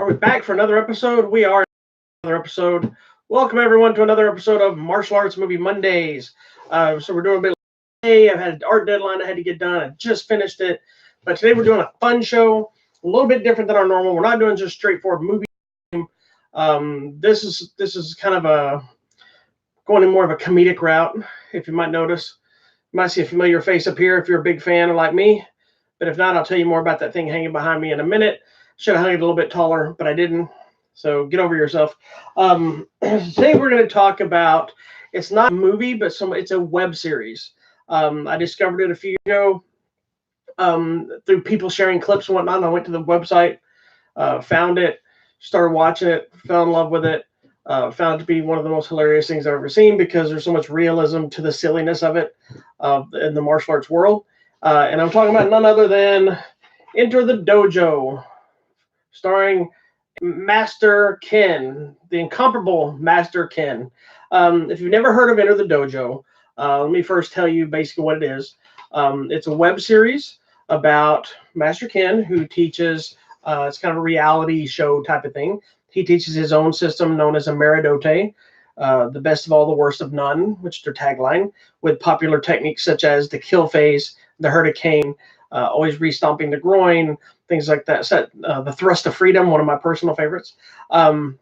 Are we back for another episode? We are another episode. Welcome everyone to another episode of Martial Arts Movie Mondays. So we're doing a bit. Hey, I've had an art deadline I had to get done. I just finished it, but today we're doing a fun show, a little bit different than our normal. We're not doing just straightforward movie. This is kind of a going in more of a comedic route. If you might notice, you might see a familiar face up here if you're a big fan like me. But if not, I'll tell you more about that thing hanging behind me in a minute. Should have hung it a little bit taller, but I didn't. So get over yourself. Today we're going to talk about, it's not a movie, but it's a web series. I discovered it a few years ago through people sharing clips and whatnot. And I went to the website, found it, started watching it, fell in love with it. Found it to be one of the most hilarious things I've ever seen because there's so much realism to the silliness of it in the martial arts world. And I'm talking about none other than Enter the Dojo, starring Master Ken, the incomparable Master Ken. If you've never heard of Enter the Dojo, let me first tell you basically what it is. It's a web series about Master Ken who teaches, it's kind of a reality show type of thing. He teaches his own system known as a Maridote, the best of all, the worst of none, which is their tagline, with popular techniques such as the kill phase, the hurricane, always restomping the groin, things like that. The thrust of freedom, one of my personal favorites. And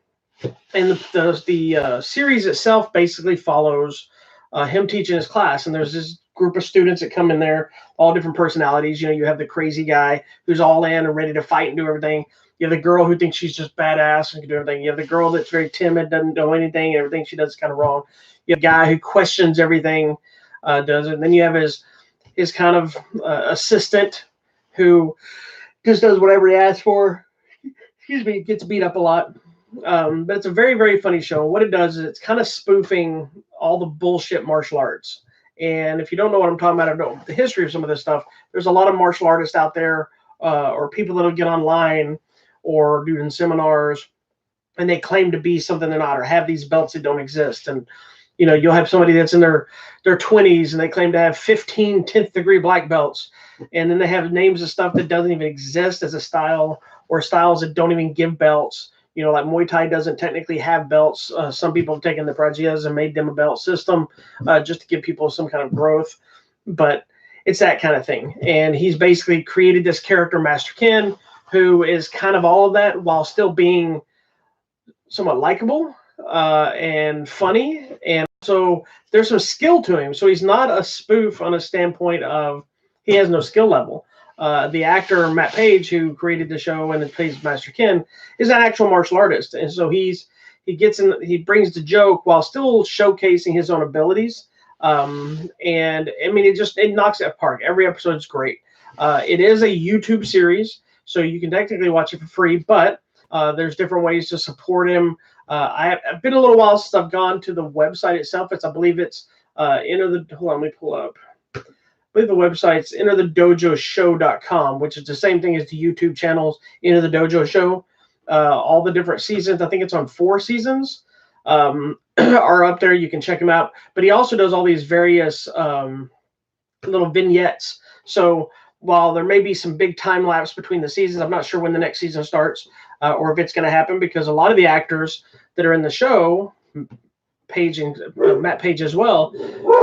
the series itself basically follows him teaching his class. And there's this group of students that come in there, all different personalities. You know, you have the crazy guy who's all in and ready to fight and do everything. You have the girl who thinks she's just badass and can do everything. You have the girl that's very timid, doesn't know anything, and everything she does is kind of wrong. You have a guy who questions everything, does it. And then you have his kind of assistant who just does whatever he asks for. Excuse me, gets beat up a lot. But it's a very, very funny show. What it does is it's kind of spoofing all the bullshit martial arts. And if you don't know what I'm talking about, I don't know the history of some of this stuff. There's a lot of martial artists out there or people that'll get online or doing seminars and they claim to be something they're not or have these belts that don't exist. And you know, you'll have somebody that's in their 20s and they claim to have 15 10th degree black belts. And then they have names of stuff that doesn't even exist as a style or styles that don't even give belts. You know, like Muay Thai doesn't technically have belts. Some people have taken the prajias and made them a belt system just to give people some kind of growth. But it's that kind of thing. And he's basically created this character, Master Ken, who is kind of all of that while still being somewhat likable and funny. And so there's some skill to him. So he's not a spoof on a standpoint of he has no skill level. The actor, Matt Page, who created the show and plays Master Ken, is an actual martial artist. And so he brings the joke while still showcasing his own abilities. And I mean, it knocks it apart. Every episode is great. It is a YouTube series, so you can technically watch it for free, but there's different ways to support him. I've been a little while since I've gone to the website itself. I believe it's hold on, let me pull up. I believe the website's enterthedojoshow.com, which is the same thing as the YouTube channels, Enter the Dojo Show. All the different seasons, I think it's on 4 seasons, are up there. You can check them out. But he also does all these various little vignettes. So while there may be some big time lapse between the seasons, I'm not sure when the next season starts or if it's going to happen because a lot of the actors that are in the show, Page and Matt Page as well,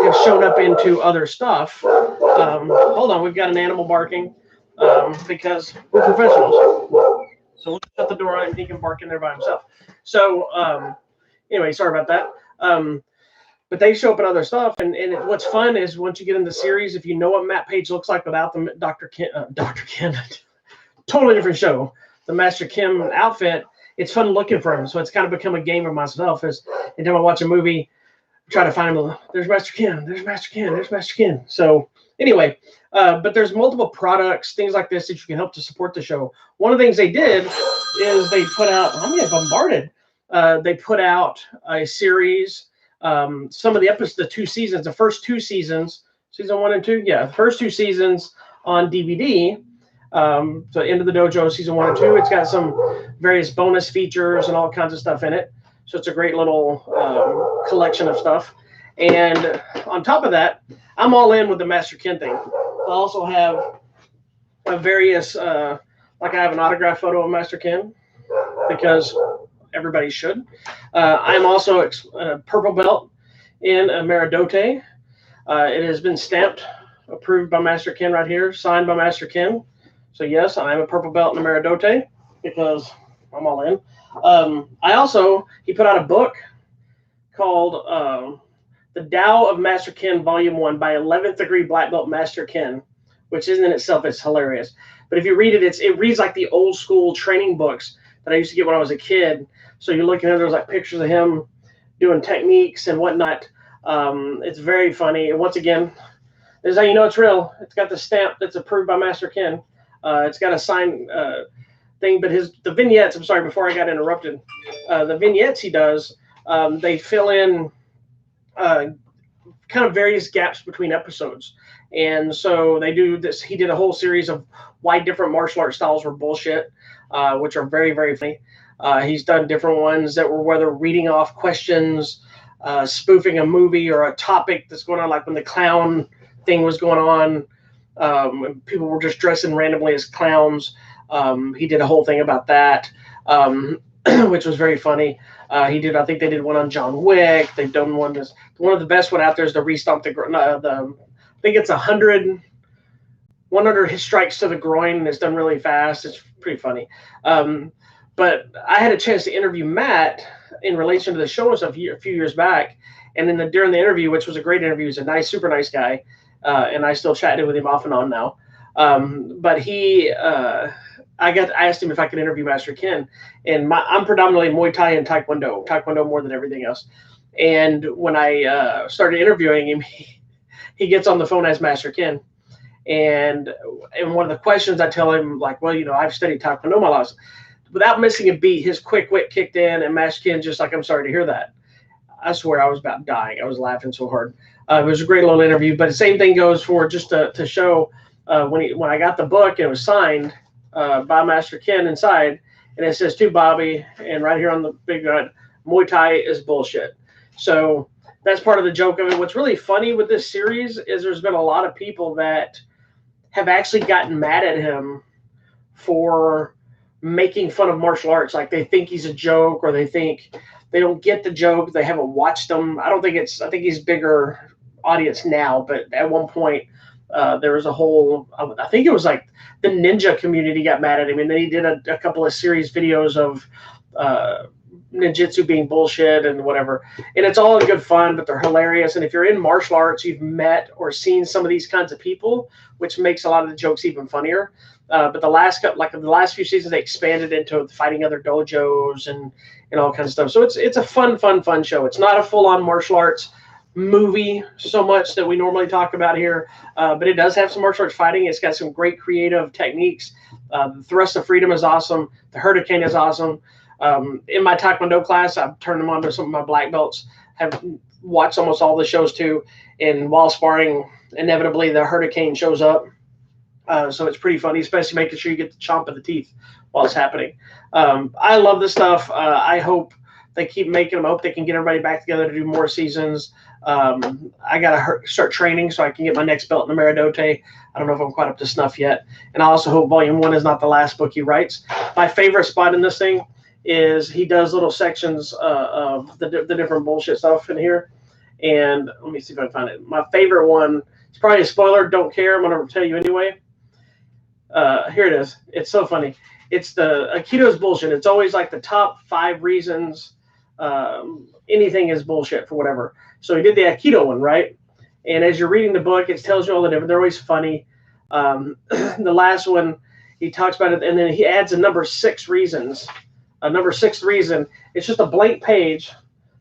have shown up into other stuff. Hold on, we've got an animal barking because we're professionals. So we'll shut the door and he can bark in there by himself. So anyway, sorry about that. But they show up in other stuff. And what's fun is once you get in the series, if you know what Matt Page looks like without the Dr. Ken, totally different show. The Master Ken outfit, it's fun looking for him. So it's kind of become a game of myself. Anytime I watch a movie, try to find him. There's Master Ken. There's Master Ken. There's Master Ken. So anyway, but there's multiple products, things like this that you can help to support the show. One of the things they did is they put out, I'm getting bombarded. They put out a series. Some of the episodes, the 2 seasons, the first 2 seasons, season 1 and 2. Yeah, the first 2 seasons on DVD. So Enter the Dojo season 1 and 2. It's got some various bonus features and all kinds of stuff in it. So it's a great little collection of stuff. And on top of that, I'm all in with the Master Ken thing. I also have various, like I have an autograph photo of Master Ken. because everybody should. I'm also a purple belt in Meridote. It has been stamped, approved by Master Ken right here, signed by Master Ken. So yes, I'm a purple belt in Meridote because I'm all in. He put out a book called The Tao of Master Ken Volume 1 by 11th degree black belt Master Ken, which in itself is hilarious. But if you read it, it reads like the old school training books that I used to get when I was a kid. So you're looking at, there's like pictures of him doing techniques and whatnot. It's very funny. And once again, this is how you know it's real. It's got the stamp that's approved by Master Ken. It's got a signed thing, but the vignettes, I'm sorry, before I got interrupted, the vignettes he does, they fill in kind of various gaps between episodes. And so they do this. He did a whole series of why different martial art styles were bullshit, which are very, very funny. He's done different ones that were whether reading off questions, spoofing a movie or a topic that's going on, like when the clown thing was going on, people were just dressing randomly as clowns. He did a whole thing about that, which was very funny. I think they did one on John Wick. They've done one. One of the best one out there is the restomp I think it's 100 strikes to the groin, and it's done really fast. It's pretty funny. But I had a chance to interview Matt in relation to the show and stuff a few years back, and during the interview, which was a great interview, he's a super nice guy, and I still chatted with him off and on now. But I asked him if I could interview Master Ken, and I'm predominantly Muay Thai and Taekwondo more than everything else. And when I started interviewing him, he gets on the phone as Master Ken, and one of the questions I tell him, like, well, I've studied Taekwondo my life. Without missing a beat, his quick wit kicked in, and Master Ken just like, I'm sorry to hear that. I swear I was about dying. I was laughing so hard. It was a great little interview, but the same thing goes for just to show when I got the book, it was signed by Master Ken inside, and it says to Bobby, and right here on the big Muay Thai is bullshit. So that's part of the joke of it. What's really funny with this series is there's been a lot of people that have actually gotten mad at him for making fun of martial arts. Like they think he's a joke, or they think they don't get the joke. They haven't watched them. I think he's bigger audience now, but at one point there was a whole, I think it was like the ninja community got mad at him, and then he did a couple of series videos of ninjutsu being bullshit and whatever. And it's all in good fun, but they're hilarious. And if you're in martial arts, you've met or seen some of these kinds of people, which makes a lot of the jokes even funnier. But the last few seasons, they expanded into fighting other dojos and all kinds of stuff. So it's a fun show. It's not a full-on martial arts movie so much that we normally talk about here, but it does have some martial arts fighting. It's got some great creative techniques. The thrust of freedom is awesome. The hurricane is awesome. In my Taekwondo class, I've turned them on to some of my black belts, have watched almost all the shows too. And while sparring, inevitably the hurricane shows up. So it's pretty funny, especially making sure you get the chomp of the teeth while it's happening. I love this stuff. I hope they keep making them. I hope they can get everybody back together to do more seasons. I got to start training so I can get my next belt in the Meridote. I don't know if I'm quite up to snuff yet. And I also hope Volume 1 is not the last book he writes. My favorite spot in this thing is he does little sections of the different bullshit stuff in here. And let me see if I can find it. My favorite one, it's probably a spoiler, don't care. I'm going to tell you anyway. Here it is. It's so funny. It's the Aikido's bullshit. It's always like the top 5 reasons anything is bullshit for whatever. So he did the Aikido one, right? And as you're reading the book, it tells you all the different. They're always funny. The last one, he talks about it, and then he adds a number 6 reasons. A number 6th reason. It's just a blank page,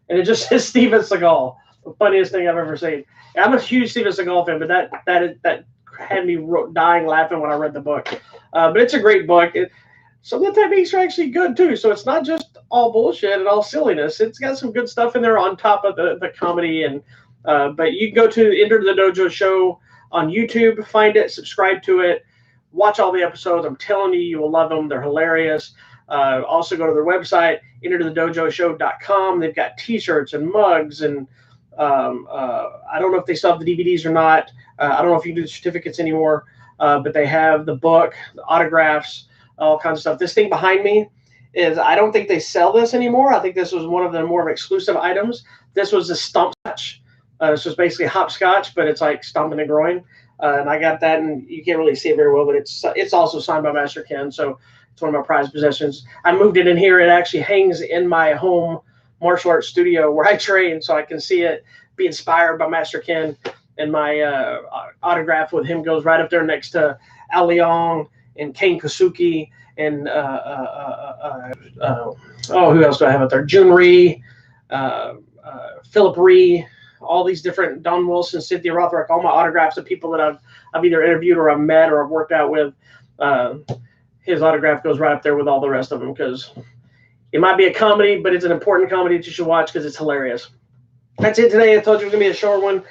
and it just says Steven Seagal. The funniest thing I've ever seen. I'm a huge Steven Seagal fan, but that had me dying laughing when I read the book. But it's a great book. Some of the techniques are actually good too. So it's not just all bullshit and all silliness. It's got some good stuff in there on top of the comedy. And but you can go to Enter the Dojo show on YouTube, find it, subscribe to it, watch all the episodes. I'm telling you, you will love them. They're hilarious. Also go to their website, enterthethodojoshow.com. They've got T-shirts and mugs, and I don't know if they still have the DVDs or not. I don't know if you can do the certificates anymore, but they have the book, the autographs, all kinds of stuff. This thing behind me is I don't think they sell this anymore. I think this was one of the more exclusive items. This was the Stump Scotch. So it's basically hopscotch, but it's like stomping the groin. And I got that, and you can't really see it very well, but it's also signed by Master Ken, so it's one of my prized possessions. I moved it in here. It actually hangs in my home martial arts studio where I train, so I can see it, be inspired by Master Ken. And my autograph with him goes right up there next to Al Leong and Kane Kosuke and who else do I have up there? Jun Ree, Philip Ree, all these different, Don Wilson, Cynthia Rothrock, all my autographs of people that I've either interviewed or I've met or I've worked out with. His autograph goes right up there with all the rest of them because it might be a comedy, but it's an important comedy that you should watch because it's hilarious. That's it today. I told you it was going to be a short one.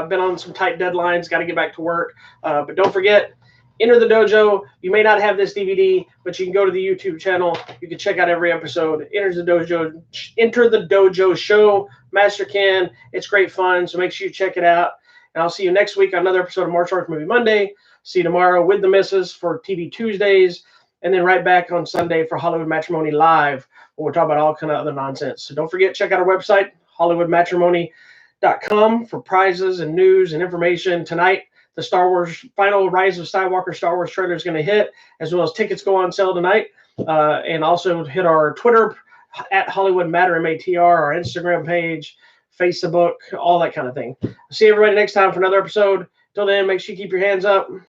Been on some tight deadlines. Got to get back to work. But don't forget, Enter the Dojo. You may not have this DVD, but you can go to the YouTube channel. You can check out every episode. Enter the Dojo show. Master Ken. It's great fun, so make sure you check it out. And I'll see you next week on another episode of Martial Arts Movie Monday. See you tomorrow with the missus for TV Tuesdays. And then right back on Sunday for Hollywood Matrimony Live, where we'll talk about all kind of other nonsense. So don't forget, check out our website, HollywoodMatrimony.com, for prizes and news and information. Tonight, the Star Wars final Rise of Skywalker Star Wars trailer is going to hit, as well as tickets go on sale tonight. And also hit our Twitter at Hollywood Matter, MATR, our Instagram page, Facebook, all that kind of thing. See everybody next time for another episode. Till then, make sure you keep your hands up.